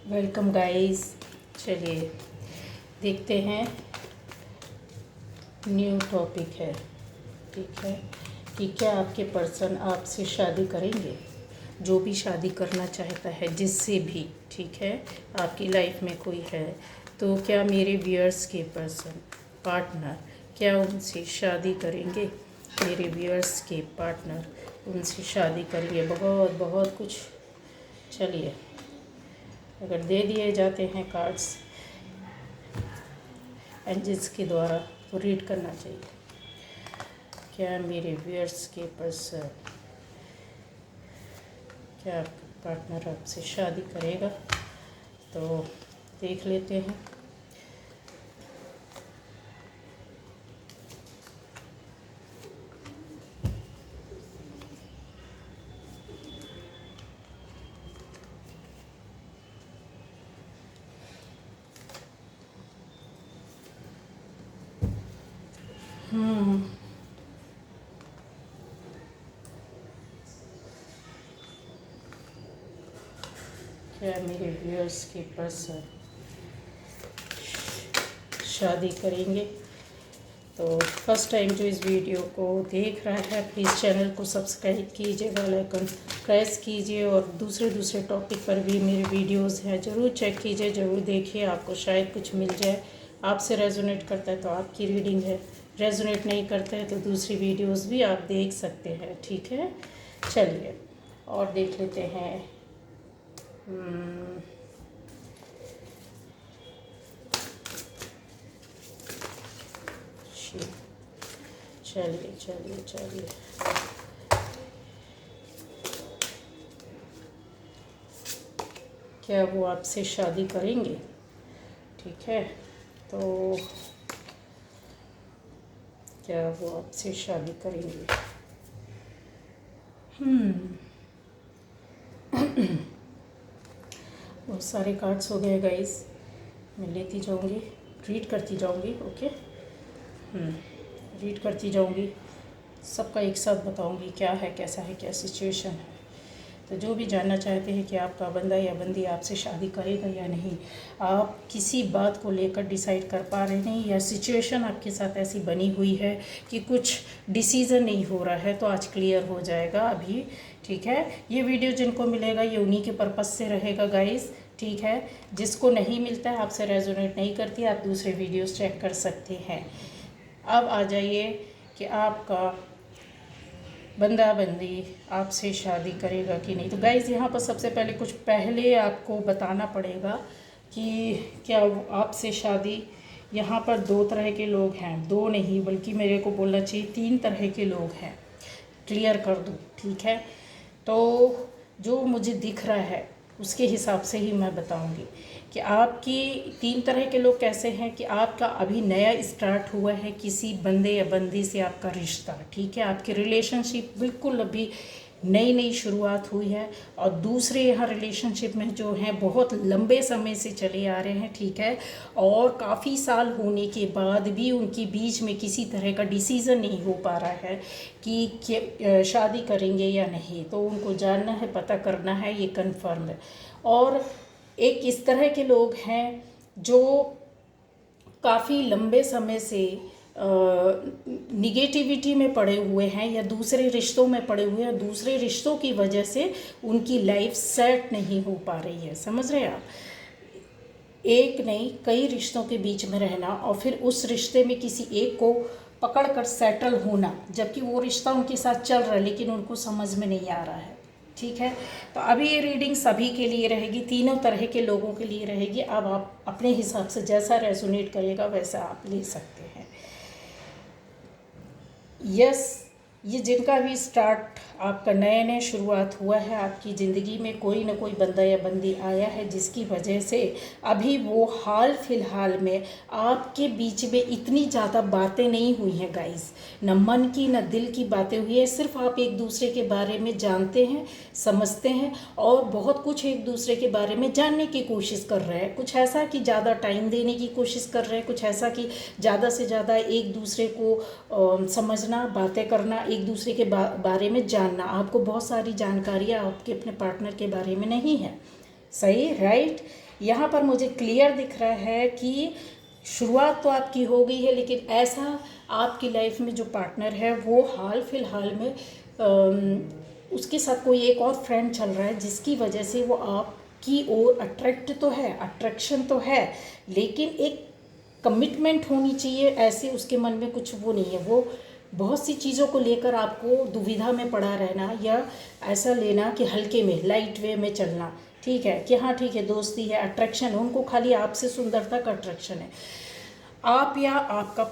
Welcome guys. चलिए देखते हैं, न्यू टॉपिक है। ठीक है कि क्या आपके पर्सन आपसे शादी करेंगे। जो भी शादी करना चाहता है, जिससे भी, ठीक है, आपकी लाइफ में कोई है तो क्या मेरे व्यूअर्स के पर्सन पार्टनर क्या उनसे शादी करेंगे। मेरे व्यूअर्स के पार्टनर उनसे शादी करेंगे। बहुत बहुत कुछ। चलिए, अगर दे दिए जाते हैं कार्ड्स एंजल्स के द्वारा तो रीड करना चाहिए। क्या मेरे व्यूअर्स के पर्सन, क्या आपका पार्टनर आपसे शादी करेगा, तो देख लेते हैं। क्या मेरे व्यूअर्स के पर्सन शादी करेंगे। तो फर्स्ट टाइम जो इस वीडियो को देख रहा है, प्लीज़ चैनल को सब्सक्राइब कीजिए, बेल आइकन प्रेस कीजिए, और दूसरे टॉपिक पर भी मेरे वीडियोस हैं, ज़रूर चेक कीजिए, ज़रूर देखिए, आपको शायद कुछ मिल जाए। आपसे रेजोनेट करता है तो आपकी रीडिंग है, रेजोनेट नहीं करता है तो दूसरी वीडियोस भी आप देख सकते हैं। ठीक है, चलिए और देख लेते हैं। चलिए चलिए चलिए, क्या वो आपसे शादी करेंगे। ठीक है, तो क्या वो आपसे शादी करेंगे। बहुत सारे कार्ड्स हो गए गाइस, मैं लेती जाऊंगी, रीड करती जाऊंगी। ओके, रीड करती जाऊंगी, सबका एक साथ बताऊंगी क्या है, कैसा है, क्या सिचुएशन है। तो जो भी जानना चाहते हैं कि आपका बंदा या बंदी आपसे शादी करेगा या नहीं, आप किसी बात को लेकर डिसाइड कर पा रहे नहीं, या सिचुएशन आपके साथ ऐसी बनी हुई है कि कुछ डिसीज़न नहीं हो रहा है, तो आज क्लियर हो जाएगा अभी। ठीक है, ये वीडियो जिनको मिलेगा ये उन्हीं के पर्पज़ से रहेगा गाइस। ठीक है, जिसको नहीं मिलता है, आपसे रेजोनेट नहीं करती, आप दूसरे वीडियोस चेक कर सकते हैं। अब आ जाइए कि आपका बंदा बंदी आपसे शादी करेगा कि नहीं। तो गाइज़, यहाँ पर सबसे पहले आपको बताना पड़ेगा कि क्या वो आपसे शादी, यहाँ पर दो तरह के लोग हैं, दो नहीं बल्कि मेरे को बोलना चाहिए तीन तरह के लोग हैं। क्लियर कर दूँ, ठीक है। तो जो मुझे दिख रहा है उसके हिसाब से ही मैं बताऊंगी कि आपकी तीन तरह के लोग कैसे हैं। कि आपका अभी नया स्टार्ट हुआ है किसी बंदे या बंदी से आपका रिश्ता। ठीक है, आपकी रिलेशनशिप बिल्कुल अभी नई नई शुरुआत हुई है, और दूसरे यहाँ रिलेशनशिप में जो हैं बहुत लंबे समय से चले आ रहे हैं। ठीक है, और काफ़ी साल होने के बाद भी उनके बीच में किसी तरह का डिसीज़न नहीं हो पा रहा है कि शादी करेंगे या नहीं। तो उनको जानना है, पता करना है, ये कन्फर्म है। और एक इस तरह के लोग हैं जो काफ़ी लंबे समय से निगेटिविटी में पड़े हुए हैं, या दूसरे रिश्तों में पड़े हुए हैं, दूसरे रिश्तों की वजह से उनकी लाइफ सेट नहीं हो पा रही है। समझ रहे हैं आप, एक नहीं कई रिश्तों के बीच में रहना, और फिर उस रिश्ते में किसी एक को पकड़ कर सेटल होना, जबकि वो रिश्ता उनके साथ चल रहा है लेकिन उनको समझ में नहीं आ रहा है। ठीक है, तो अभी ये रीडिंग सभी के लिए रहेगी, तीनों तरह के लोगों के लिए रहेगी। अब आप अपने हिसाब से जैसा रेजोनेट करेगा वैसा आप ले सकते हैं। यस, ये जिनका भी स्टार्ट आपका नया नया शुरुआत हुआ है, आपकी ज़िंदगी में कोई ना कोई बंदा या बंदी आया है जिसकी वजह से अभी वो हाल फिलहाल में आपके बीच में इतनी ज़्यादा बातें नहीं हुई हैं गाइस, न मन की न दिल की बातें हुई है। सिर्फ आप एक दूसरे के बारे में जानते हैं, समझते हैं, और बहुत कुछ एक दूसरे के बारे में जानने की कोशिश कर रहे हैं। कुछ ऐसा कि ज़्यादा टाइम देने की कोशिश कर रहे हैं, कुछ ऐसा कि ज़्यादा से ज़्यादा एक दूसरे को समझना, बातें करना, एक दूसरे के बारे में जानना। आपको बहुत सारी जानकारियाँ आपके अपने पार्टनर के बारे में नहीं है। सही, राइट। यहाँ पर मुझे क्लियर दिख रहा है कि शुरुआत तो आपकी हो गई है, लेकिन ऐसा आपकी लाइफ में जो पार्टनर है वो हाल फिलहाल में उसके साथ कोई एक और फ्रेंड चल रहा है, जिसकी वजह से वो आपकी ओर अट्रैक्ट तो है, अट्रैक्शन तो है, लेकिन एक कमिटमेंट होनी चाहिए, ऐसे उसके मन में कुछ वो नहीं है। वो बहुत सी चीज़ों को लेकर आपको दुविधा में पड़ा रहना, या ऐसा लेना कि हल्के में, लाइट वे में चलना, ठीक है कि हाँ ठीक है, दोस्ती है, अट्रैक्शन है, उनको खाली आपसे सुंदरता का अट्रैक्शन है। आप या आपका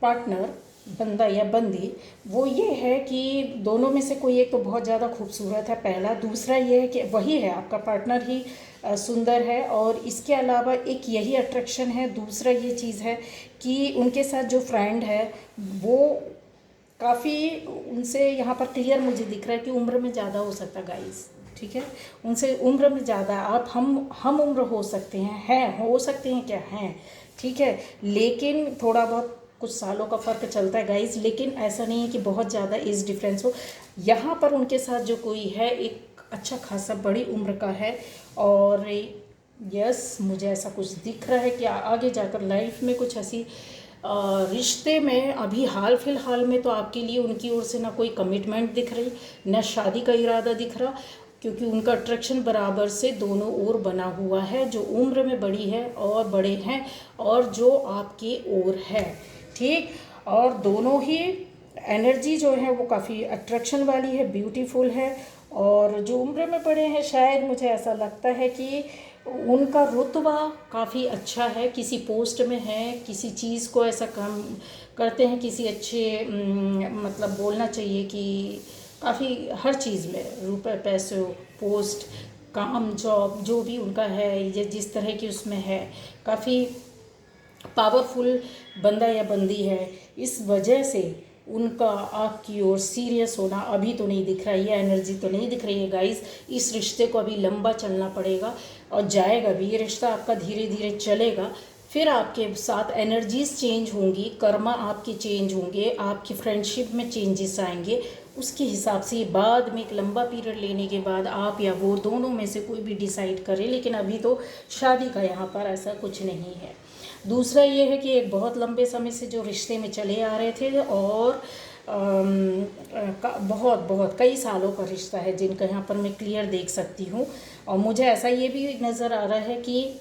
पार्टनर, बंदा या बंदी, वो ये है कि दोनों में से कोई एक तो बहुत ज़्यादा खूबसूरत है, पहला। दूसरा ये है कि वही है, आपका पार्टनर ही सुंदर है, और इसके अलावा एक यही अट्रैक्शन है। दूसरा ये चीज़ है कि उनके साथ जो फ्रेंड है वो काफ़ी, उनसे यहाँ पर क्लियर मुझे दिख रहा है कि उम्र में ज़्यादा हो सकता है गाइस, ठीक है, उनसे उम्र में ज़्यादा। आप हम उम्र हो सकते हैं हो सकते हैं क्या हैं, ठीक है, लेकिन थोड़ा बहुत कुछ सालों का फ़र्क चलता है गाइस, लेकिन ऐसा नहीं है कि बहुत ज़्यादा एज डिफरेंस हो। यहाँ पर उनके साथ जो कोई है एक अच्छा खासा बड़ी उम्र का है, और यस मुझे ऐसा कुछ दिख रहा है कि आगे जाकर लाइफ में कुछ ऐसी रिश्ते में, अभी हाल फिलहाल में तो आपके लिए उनकी ओर से ना कोई कमिटमेंट दिख रही, ना शादी का इरादा दिख रहा, क्योंकि उनका अट्रैक्शन बराबर से दोनों ओर बना हुआ है, जो उम्र में बड़ी है और बड़े हैं, और जो आपकी ओर है, ठीक। और दोनों ही एनर्जी जो है वो काफ़ी अट्रैक्शन वाली है, ब्यूटीफुल है। और जो उम्र में बड़े हैं, शायद मुझे ऐसा लगता है कि उनका रुतबा काफ़ी अच्छा है, किसी पोस्ट में है, किसी चीज़ को ऐसा काम करते हैं, किसी अच्छे मतलब बोलना चाहिए कि काफ़ी हर चीज़ में, रुपए पैसे, पोस्ट, काम, जॉब, जो भी उनका है, ये जिस तरह की उसमें है, काफ़ी पावरफुल बंदा या बंदी है। इस वजह से उनका आपकी ओर सीरियस होना अभी तो नहीं दिख रहा है, ये एनर्जी तो नहीं दिख रही है गाइस। इस रिश्ते को अभी लंबा चलना पड़ेगा, और जाएगा भी, ये रिश्ता आपका धीरे धीरे चलेगा। फिर आपके साथ एनर्जीज चेंज होंगी, कर्मा आपके चेंज होंगे, आपकी फ्रेंडशिप में चेंजेस आएंगे। उसके हिसाब से बाद में एक लंबा पीरियड लेने के बाद आप या वो दोनों में से कोई भी डिसाइड करे, लेकिन अभी तो शादी का यहाँ पर ऐसा कुछ नहीं है। दूसरा ये है कि एक बहुत लंबे समय से जो रिश्ते में चले आ रहे थे, और बहुत बहुत कई सालों का रिश्ता है, जिनका यहाँ पर मैं क्लियर देख सकती हूँ। और मुझे ऐसा ये भी नज़र आ रहा है कि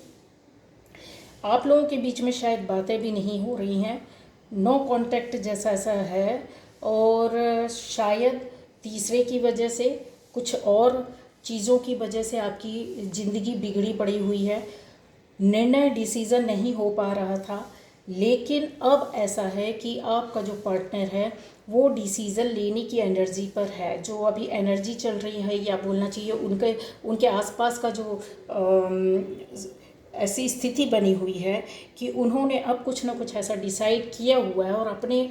आप लोगों के बीच में शायद बातें भी नहीं हो रही हैं, नो कांटेक्ट जैसा ऐसा है, और शायद तीसरे की वजह से, कुछ और चीज़ों की वजह से आपकी ज़िंदगी बिगड़ी पड़ी हुई है, निर्णय डिसीज़न नहीं हो पा रहा था। लेकिन अब ऐसा है कि आपका जो पार्टनर है वो डिसीज़न लेने की एनर्जी पर है, जो अभी एनर्जी चल रही है, या बोलना चाहिए उनके आसपास का जो ऐसी स्थिति बनी हुई है कि उन्होंने अब कुछ ना कुछ ऐसा डिसाइड किया हुआ है, और अपने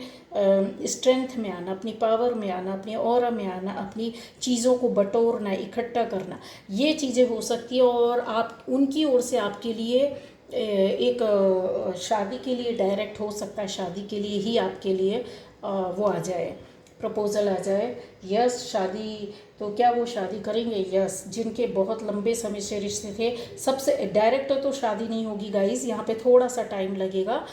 स्ट्रेंथ में आना, अपनी पावर में आना, अपने ऑरा में आना, अपनी चीज़ों को बटोरना, इकट्ठा करना, ये चीज़ें हो सकती है। और आप उनकी ओर से आपके लिए एक शादी के लिए डायरेक्ट हो सकता है, शादी के लिए ही आपके लिए वो आ जाए, प्रपोज़ल आ जाए, यस शादी, तो क्या वो शादी करेंगे? यस। जिनके बहुत लंबे समय से रिश्ते थे, सबसे डायरेक्ट तो शादी नहीं होगी गाइस, यहाँ पे थोड़ा सा टाइम लगेगा,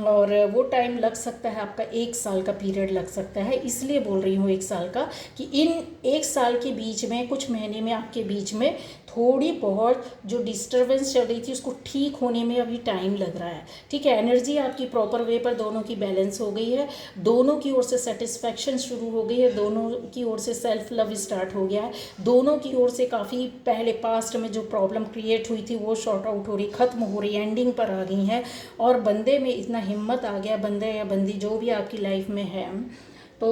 और वो टाइम लग सकता है, आपका 1 साल का पीरियड लग सकता है। इसलिए बोल रही हूँ 1 साल का, कि इन 1 साल के बीच में, कुछ महीने में आपके बीच में थोड़ी बहुत जो डिस्टर्बेंस चल रही थी उसको ठीक होने में अभी टाइम लग रहा है, ठीक है। एनर्जी आपकी प्रॉपर वे पर दोनों की बैलेंस हो गई है, दोनों की ओर से सेटिस्फैक्शन शुरू हो गई है, दोनों की ओर से सेल्फ लव स्टार्ट हो गया है, दोनों की ओर से काफ़ी पहले पास्ट में जो प्रॉब्लम क्रिएट हुई थी वो शॉर्ट आउट हो रही, ख़त्म हो रही, एंडिंग पर आ गई हैं। और बंदे में इतना हिम्मत आ गया, बंदे या बंदी जो भी आपकी लाइफ में है, तो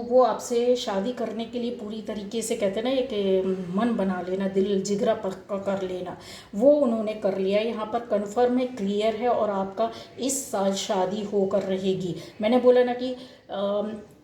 वो आपसे शादी करने के लिए पूरी तरीके से, कहते हैं ना, एक मन बना लेना, दिल जिगरा पक्का कर लेना, वो उन्होंने कर लिया। यहाँ पर कन्फर्म है, क्लियर है, और आपका इस साल शादी होकर रहेगी। मैंने बोला ना कि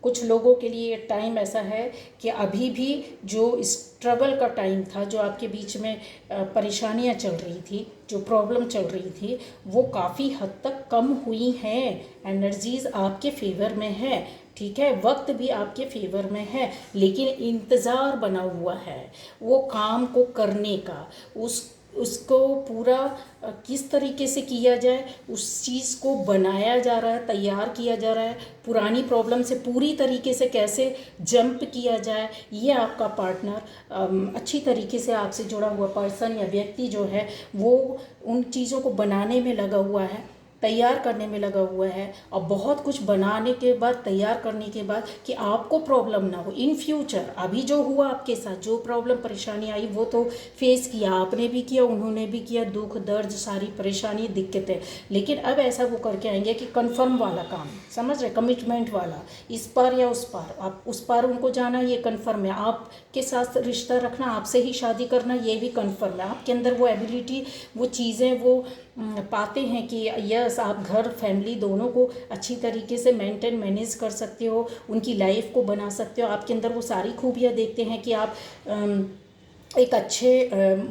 कुछ लोगों के लिए टाइम ऐसा है कि अभी भी जो स्ट्रगल का टाइम था, जो आपके बीच में परेशानियां चल रही थी, जो प्रॉब्लम चल रही थी, वो काफ़ी हद तक कम हुई हैं, एनर्जीज़ आपके फेवर में है, ठीक है, वक्त भी आपके फेवर में है, लेकिन इंतज़ार बना हुआ है वो काम को करने का, उसको पूरा किस तरीके से किया जाए, उस चीज़ को बनाया जा रहा है, तैयार किया जा रहा है, पुरानी प्रॉब्लम से पूरी तरीके से कैसे जंप किया जाए, ये आपका पार्टनर अच्छी तरीके से आपसे जुड़ा हुआ पर्सन या व्यक्ति जो है वो उन चीज़ों को बनाने में लगा हुआ है, तैयार करने में लगा हुआ है। और बहुत कुछ बनाने के बाद, तैयार करने के बाद, कि आपको प्रॉब्लम ना हो इन फ्यूचर। अभी जो हुआ आपके साथ, जो प्रॉब्लम परेशानी आई वो तो फेस किया, आपने भी किया, उन्होंने भी किया, दुख दर्द सारी परेशानी दिक्कतें। लेकिन अब ऐसा वो करके आएंगे कि कंफर्म वाला काम, समझ रहे, कमिटमेंट वाला, इस पार या उस पार, आप उस पार उनको जाना ये कंफर्म है, आपके साथ रिश्ता रखना, आपसे ही शादी करना ये भी कंफर्म है। आपके अंदर वो एबिलिटी, वो चीज़ें वो पाते हैं कि यस आप घर फैमिली दोनों को अच्छी तरीके से मेंटेन मैनेज कर सकते हो, उनकी लाइफ को बना सकते हो। आपके अंदर वो सारी खूबियाँ देखते हैं कि आप एक अच्छे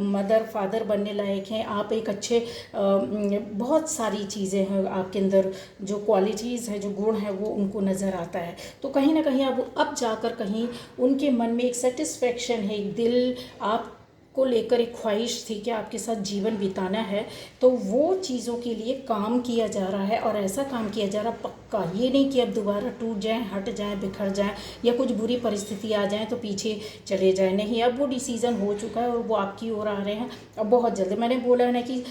मदर फादर बनने लायक हैं, आप एक अच्छे बहुत सारी चीज़ें हैं आपके अंदर, जो क्वालिटीज़ हैं, जो गुण हैं, वो उनको नज़र आता है। तो कहीं ना कहीं अब जाकर कहीं उनके मन में एक सेटिस्फेक्शन है, एक दिल आप को लेकर एक ख्वाहिश थी कि आपके साथ जीवन बिताना है, तो वो चीज़ों के लिए काम किया जा रहा है। और ऐसा काम किया जा रहा पक्का, ये नहीं कि अब दोबारा टूट जाएं, हट जाएं, बिखर जाएं, या कुछ बुरी परिस्थिति आ जाए तो पीछे चले जाएं, नहीं। अब वो डिसीज़न हो चुका है और वो आपकी ओर आ रहे हैं। अब बहुत जल्दी, मैंने बोला है ना कि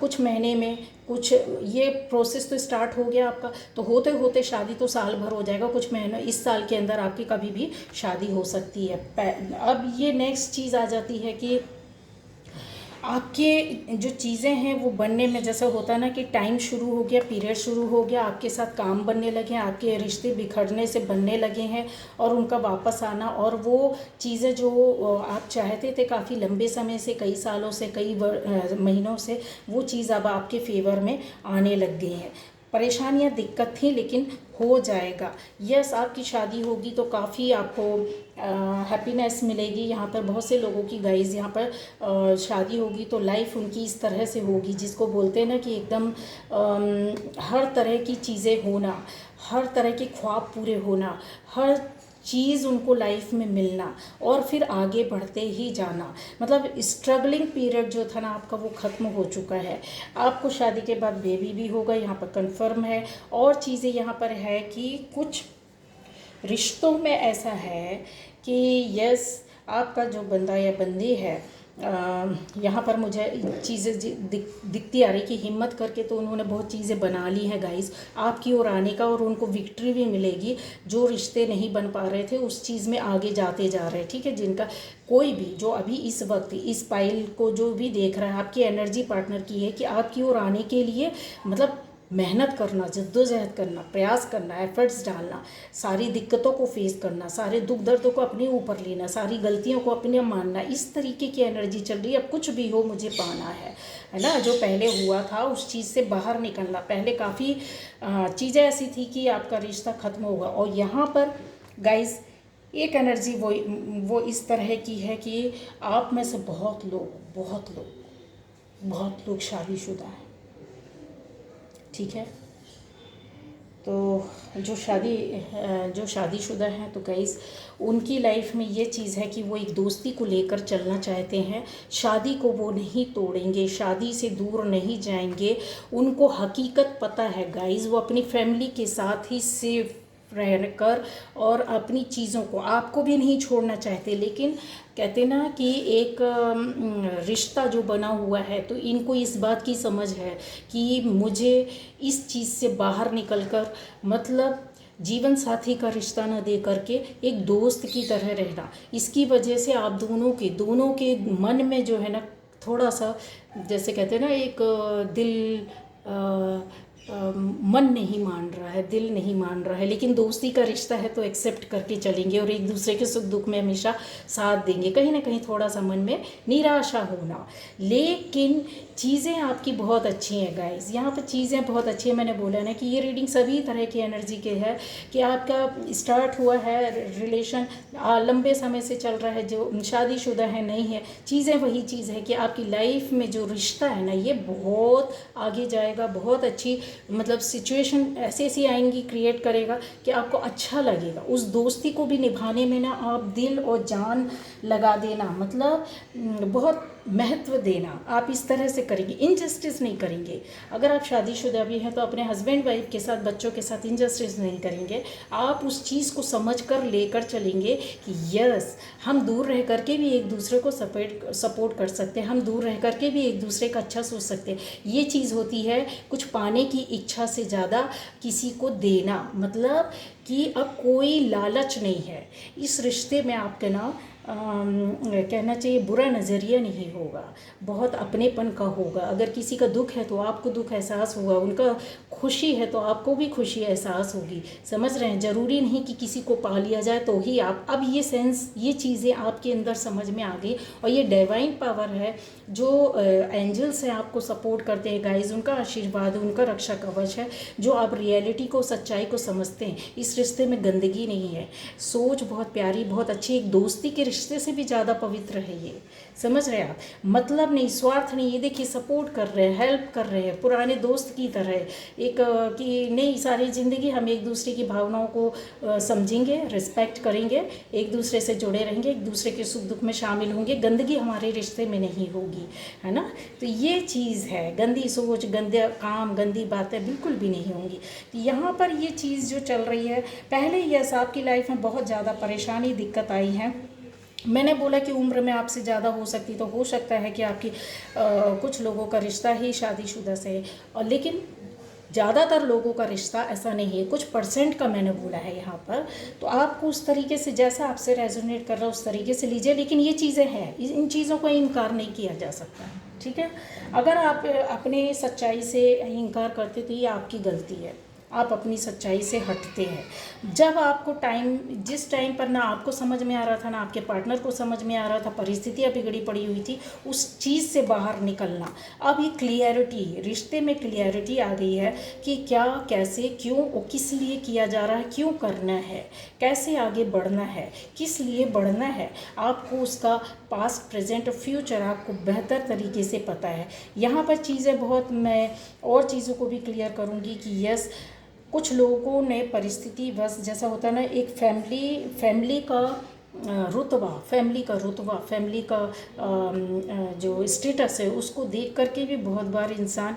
कुछ महीने में कुछ ये प्रोसेस तो स्टार्ट हो गया आपका, तो होते होते शादी तो साल भर हो जाएगा, कुछ महीनों, इस साल के अंदर आपकी कभी भी शादी हो सकती है। अब ये नेक्स्ट चीज़ आ जाती है कि आपके जो चीज़ें हैं वो बनने में, जैसा होता है ना कि टाइम शुरू हो गया, पीरियड शुरू हो गया, आपके साथ काम बनने लगे हैं, आपके रिश्ते बिखरने से बनने लगे हैं, और उनका वापस आना, और वो चीज़ें जो आप चाहते थे काफ़ी लंबे समय से, कई सालों से, कई महीनों से, वो चीज़ अब आपके फेवर में आने लग गई हैं। परेशानियाँ, दिक्कत थी, लेकिन हो जाएगा। यस आपकी शादी होगी तो काफ़ी आपको हैप्पीनेस मिलेगी। यहाँ पर बहुत से लोगों की गाइस यहाँ पर शादी होगी तो लाइफ उनकी इस तरह से होगी, जिसको बोलते हैं ना कि एकदम हर तरह की चीज़ें होना, हर तरह के ख्वाब पूरे होना, हर चीज़ उनको लाइफ में मिलना, और फिर आगे बढ़ते ही जाना। मतलब स्ट्रगलिंग पीरियड जो था ना आपका, वो ख़त्म हो चुका है। आपको शादी के बाद बेबी भी होगा, यहाँ पर कंफर्म है। और चीज़ें यहाँ पर है कि कुछ रिश्तों में ऐसा है कि यस आपका जो बंदा या बंदी है, यहाँ पर मुझे चीज़ें दिखती आ रही कि हिम्मत करके तो उन्होंने बहुत चीज़ें बना ली हैं गाइस आपकी ओर आने का, और उनको विक्ट्री भी मिलेगी। जो रिश्ते नहीं बन पा रहे थे उस चीज़ में आगे जाते जा रहे हैं, ठीक है। जिनका कोई भी जो अभी इस वक्त इस पाइल को जो भी देख रहा है, आपकी एनर्जी पार्टनर की है कि आपकी ओर आने के लिए मतलब मेहनत करना, जद्दोजहद करना, प्रयास करना, एफर्ट्स डालना, सारी दिक्कतों को फेस करना, सारे दुख दर्दों को अपने ऊपर लेना, सारी गलतियों को अपने मानना, इस तरीके की एनर्जी चल रही है। अब कुछ भी हो मुझे पाना है ना। जो पहले हुआ था उस चीज़ से बाहर निकलना। पहले काफ़ी चीज़ें ऐसी थी कि आपका रिश्ता ख़त्म होगा, और यहाँ पर गाइस एक एनर्जी वो इस तरह की है कि आप में से बहुत लोग शादीशुदा हैं, ठीक है। तो जो शादीशुदा हैं तो गाइस उनकी लाइफ में ये चीज़ है कि वो एक दोस्ती को लेकर चलना चाहते हैं। शादी को वो नहीं तोड़ेंगे, शादी से दूर नहीं जाएंगे। उनको हकीकत पता है गाइस, वो अपनी फैमिली के साथ ही सेफ रहकर और अपनी चीज़ों को, आपको भी नहीं छोड़ना चाहते। लेकिन कहते ना कि एक रिश्ता जो बना हुआ है तो इनको इस बात की समझ है कि मुझे इस चीज़ से बाहर निकलकर, मतलब जीवन साथी का रिश्ता न दे करके एक दोस्त की तरह रहना, इसकी वजह से आप दोनों के मन में जो है ना थोड़ा सा, जैसे कहते हैं ना, एक दिल मन नहीं मान रहा है, दिल नहीं मान रहा है, लेकिन दोस्ती का रिश्ता है तो एक्सेप्ट करके चलेंगे और एक दूसरे के सुख दुख में हमेशा साथ देंगे। कहीं ना कहीं थोड़ा सा मन में निराशा होना, लेकिन चीज़ें आपकी बहुत अच्छी हैं गाइस। यहाँ पर चीज़ें बहुत अच्छी हैं। मैंने बोला ना कि ये रीडिंग सभी तरह की एनर्जी के है कि आपका स्टार्ट हुआ है रिलेशन, लंबे समय से चल रहा है, जो शादीशुदा है नहीं है, चीज़ें वही चीज़ है कि आपकी लाइफ में जो रिश्ता है ना ये बहुत आगे जाएगा, बहुत अच्छी मतलब सिचुएशन ऐसी ऐसी आएंगी, क्रिएट करेगा कि आपको अच्छा लगेगा। उस दोस्ती को भी निभाने में ना आप दिल और जान लगा देना, मतलब बहुत महत्व देना, आप इस तरह से करेंगे, इनजस्टिस नहीं करेंगे। अगर आप शादीशुदा भी हैं तो अपने हस्बैंड वाइफ के साथ, बच्चों के साथ इनजस्टिस नहीं करेंगे। आप उस चीज़ को समझ कर लेकर चलेंगे कि यस, हम दूर रह करके भी एक दूसरे को सपोर्ट कर सकते हैं, हम दूर रह करके भी एक दूसरे का अच्छा सोच सकते हैं। ये चीज़ होती है कुछ पाने की इच्छा से ज़्यादा किसी को देना, मतलब कि अब कोई लालच नहीं है इस रिश्ते में। आपके ना कहना चाहिए बुरा नज़रिया नहीं होगा, बहुत अपनेपन का होगा। अगर किसी का दुख है तो आपको दुख एहसास होगा, उनका खुशी है तो आपको भी खुशी एहसास होगी। समझ रहे हैं? ज़रूरी नहीं कि किसी को पा लिया जाए तो ही आप, अब ये सेंस, ये चीज़ें आपके अंदर समझ में आ गई। और ये डिवाइन पावर है जो एंजल्स हैं आपको सपोर्ट करते हैं गाइज, उनका आशीर्वाद, उनका रक्षा कवच है, जो आप रियलिटी को, सच्चाई को समझते हैं। इस रिश्ते में गंदगी नहीं है, सोच बहुत प्यारी, बहुत अच्छी, एक दोस्ती के रिश्ते से भी ज़्यादा पवित्र है ये। समझ रहे हैं आप? मतलब नहीं, स्वार्थ नहीं। ये देखिए सपोर्ट कर रहे हैं, हेल्प कर रहे हैं, पुराने दोस्त की तरह। एक कि नहीं, सारी ज़िंदगी हम एक दूसरे की भावनाओं को समझेंगे, रिस्पेक्ट करेंगे, एक दूसरे से जुड़े रहेंगे, एक दूसरे के सुख दुख में शामिल होंगे, गंदगी हमारे रिश्ते में नहीं होगी, है ना। तो ये चीज़ है, गंदी सोच, गंदे काम, गंदी बातें बिल्कुल भी नहीं होंगी। तो यहाँ पर ये चीज़ जो चल रही है, पहले यस आपकी लाइफ में बहुत ज़्यादा परेशानी, दिक्कत आई है। मैंने बोला कि उम्र में आपसे ज़्यादा हो सकती, तो हो सकता है कि आपकी कुछ लोगों का रिश्ता ही शादीशुदा से है, और लेकिन ज़्यादातर लोगों का रिश्ता ऐसा नहीं है, कुछ परसेंट का मैंने बोला है यहाँ पर। तो आपको उस तरीके से, जैसा आपसे रेजोनेट कर रहा है उस तरीके से लीजिए, लेकिन ये चीज़ें हैं, इन चीज़ों को इनकार नहीं किया जा सकता, ठीक है। अगर आप अपने सच्चाई से इनकार करते तो ये आपकी गलती है, आप अपनी सच्चाई से हटते हैं। जब आपको जिस टाइम पर ना आपको समझ में आ रहा था, ना आपके पार्टनर को समझ में आ रहा था, परिस्थितियाँ बिगड़ी पड़ी हुई थी, उस चीज़ से बाहर निकलना। अब ये क्लियरिटी, रिश्ते में क्लियरिटी आ गई है कि क्या, कैसे, क्यों और किस लिए किया जा रहा है, क्यों करना है, कैसे आगे बढ़ना है, किस लिए बढ़ना है। आपको उसका पास्ट, प्रेजेंट और फ्यूचर आपको बेहतर तरीके से पता है। यहाँ पर चीज़ें बहुत, मैं और चीज़ों को भी क्लियर करूँगी कि यस, कुछ लोगों ने परिस्थिति बस, जैसा होता है ना, एक फैमिली का रुतबा, फैमिली का जो स्टेटस है उसको देख करके भी बहुत बार इंसान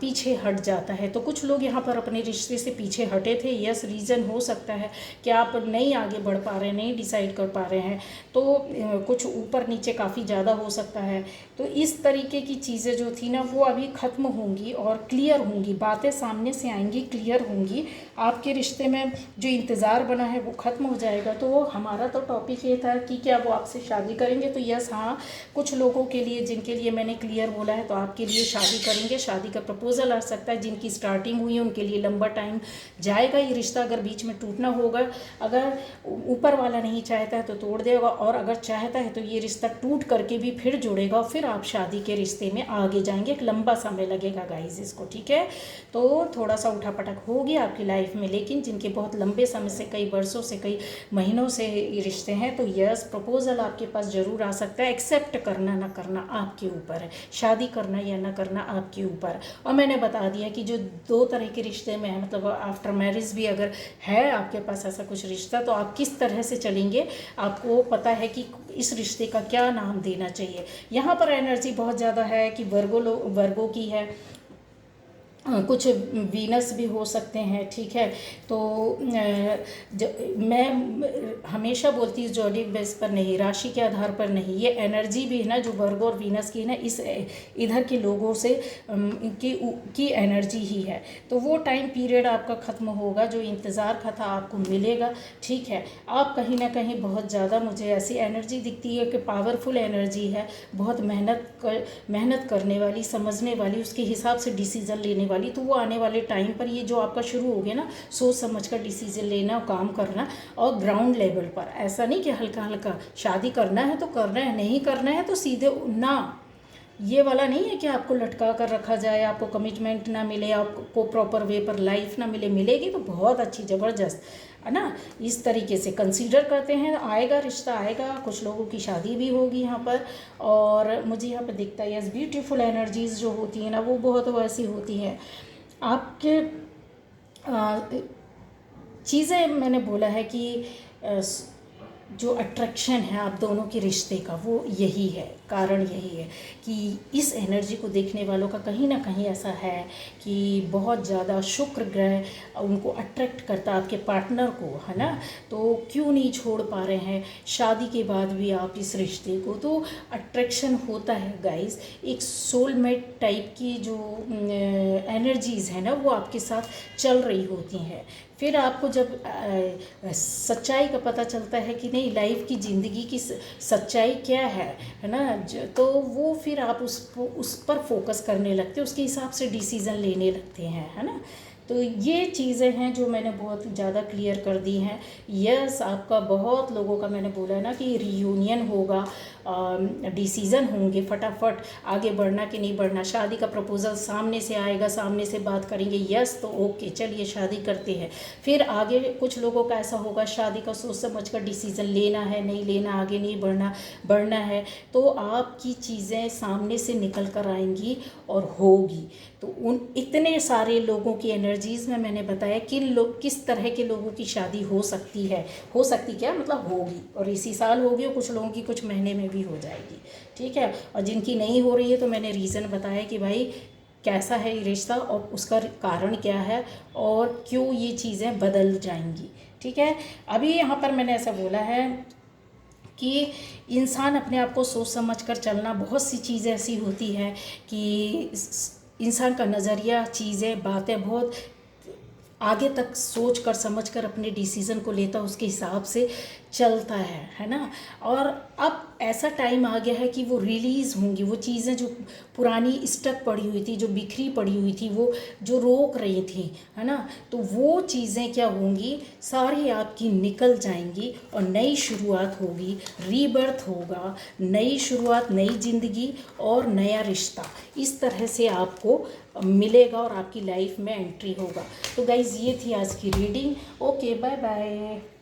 पीछे हट जाता है। तो कुछ लोग यहाँ पर अपने रिश्ते से पीछे हटे थे। यस, रीज़न हो सकता है कि आप नहीं आगे बढ़ पा रहे हैं, नहीं डिसाइड कर पा रहे हैं, तो कुछ ऊपर नीचे काफ़ी ज़्यादा हो सकता है। तो इस तरीके की चीज़ें जो थी ना, वो अभी ख़त्म होंगी और क्लियर होंगी, बातें सामने से आएंगी, क्लियर होंगी। आपके रिश्ते में जो इंतज़ार बना है वो ख़त्म हो जाएगा। तो हमारा तो टॉपिक ये था कि क्या वो आपसे शादी करेंगे, तो यस, हाँ, कुछ लोगों के लिए, जिनके लिए मैंने क्लियर बोला है, तो आपके लिए शादी करेंगे, शादी का प्रपोजल आ सकता है। जिनकी स्टार्टिंग हुई है उनके लिए लंबा टाइम जाएगा ये रिश्ता, अगर बीच में टूटना होगा, अगर ऊपर वाला नहीं चाहता है तो तोड़ देगा, और अगर चाहता है तो ये रिश्ता टूट करके भी फिर जुड़ेगा, फिर आप शादी के रिश्ते में आगे जाएंगे। एक लंबा समय लगेगा गाइज इसको, ठीक है। तो थोड़ा सा उठापटक होगी आपकी लाइफ में, लेकिन जिनके बहुत लंबे समय से, कई वर्षों से, कई महीनों से ये रिश्ते हैं, तो यस, प्रपोजल आपके पास ज़रूर आ सकता है। एक्सेप्ट करना ना करना आपके ऊपर है, शादी करना या ना करना आपके ऊपर। और मैंने बता दिया कि जो 2 तरह के रिश्ते में है, मतलब आफ्टर मैरिज भी अगर है आपके पास ऐसा कुछ रिश्ता, तो आप किस तरह से चलेंगे, आपको पता है कि इस रिश्ते का क्या नाम देना चाहिए। यहाँ पर एनर्जी बहुत ज़्यादा है कि वर्गो की है, कुछ वीनस भी हो सकते हैं, ठीक है। तो मैं हमेशा बोलती हूँ जोडिक बेस पर नहीं, राशि के आधार पर नहीं, ये एनर्जी भी है ना जो वर्ग और वीनस की है ना, इस इधर के लोगों से की एनर्जी ही है। तो वो टाइम पीरियड आपका ख़त्म होगा, जो इंतज़ार का था आपको मिलेगा, ठीक है। आप कहीं ना कहीं बहुत ज़्यादा, मुझे ऐसी एनर्जी दिखती है कि पावरफुल एनर्जी है, बहुत मेहनत करने वाली, समझने वाली, उसके हिसाब से डिसीज़न लेने वाली। तो वो आने वाले टाइम पर ये जो आपका शुरू हो गया ना, सोच समझ कर डिसीजन लेना, काम करना, और ग्राउंड लेवल पर, ऐसा नहीं कि हल्का हल्का शादी करना है तो करना है, नहीं करना है तो सीधे ना, ये वाला नहीं है कि आपको लटका कर रखा जाए, आपको कमिटमेंट ना मिले, आपको प्रॉपर वे पर लाइफ ना मिले। मिलेगी तो बहुत अच्छी, ज़बरदस्त, है ना। इस तरीके से कंसीडर करते हैं, आएगा रिश्ता, आएगा, कुछ लोगों की शादी भी होगी यहाँ पर। और मुझे यहाँ पर दिखता है यस, ब्यूटीफुल एनर्जीज़ जो होती हैं ना, वो बहुत वैसी होती हैं आपके। चीज़ें मैंने बोला है कि जो अट्रैक्शन है आप दोनों के रिश्ते का, वो यही है। कारण यही है कि इस एनर्जी को देखने वालों का कहीं ना कहीं ऐसा है कि बहुत ज़्यादा शुक्र ग्रह उनको अट्रैक्ट करता है आपके पार्टनर को, है ना। तो क्यों नहीं छोड़ पा रहे हैं शादी के बाद भी आप इस रिश्ते को, तो अट्रैक्शन होता है गाइस। एक सोलमेट टाइप की जो एनर्जीज़ है ना वो आपके साथ चल रही होती हैं। फिर आपको जब सच्चाई का पता चलता है कि नहीं लाइफ की ज़िंदगी की सच्चाई क्या है ना, तो वो फिर आप उस पर फोकस करने लगते, उसके हिसाब से डिसीज़न लेने लगते हैं, है ना। तो ये चीज़ें हैं जो मैंने बहुत ज़्यादा क्लियर कर दी हैं। यस, आपका बहुत लोगों का मैंने बोला है ना कि रियूनियन होगा, डिसीज़न होंगे, फटाफट आगे बढ़ना कि नहीं बढ़ना। शादी का प्रपोज़ल सामने से आएगा, सामने से बात करेंगे, यस तो ओके चलिए शादी करते हैं। फिर आगे कुछ लोगों का ऐसा होगा शादी का सोच समझ कर डिसीज़न लेना है नहीं लेना, आगे नहीं बढ़ना है, तो आपकी चीज़ें सामने से निकल कर आएंगी और होगी। तो उन इतने सारे लोगों की एनर्जीज़ में मैंने बताया किस तरह के लोगों की शादी हो सकती है, हो सकती क्या मतलब होगी, और इसी साल होगी और कुछ लोगों की कुछ महीने में भी हो जाएगी, ठीक है। और जिनकी नहीं हो रही है तो मैंने रीज़न बताया कि भाई कैसा है ये रिश्ता और उसका कारण क्या है और क्यों ये चीज़ें बदल जाएंगी, ठीक है। अभी यहाँ पर मैंने ऐसा बोला है कि इंसान अपने आप को सोच समझ कर चलना, बहुत सी चीज़ें ऐसी होती हैं कि इंसान का नज़रिया, चीज़ें, बातें बहुत आगे तक सोच कर समझ कर अपने डिसीज़न को लेता, उसके हिसाब से चलता है ना। और अब ऐसा टाइम आ गया है कि वो रिलीज़ होंगी, वो चीज़ें जो पुरानी स्टक पड़ी हुई थी, जो बिखरी पड़ी हुई थी, वो जो रोक रही थी, है ना, तो वो चीज़ें क्या होंगी, सारी आपकी निकल जाएंगी और नई शुरुआत होगी, रीबर्थ होगा, नई शुरुआत, नई ज़िंदगी और नया रिश्ता, इस तरह से आपको मिलेगा और आपकी लाइफ में एंट्री होगा। तो गाइज़ ये थी आज की रीडिंग। Okay, bye bye.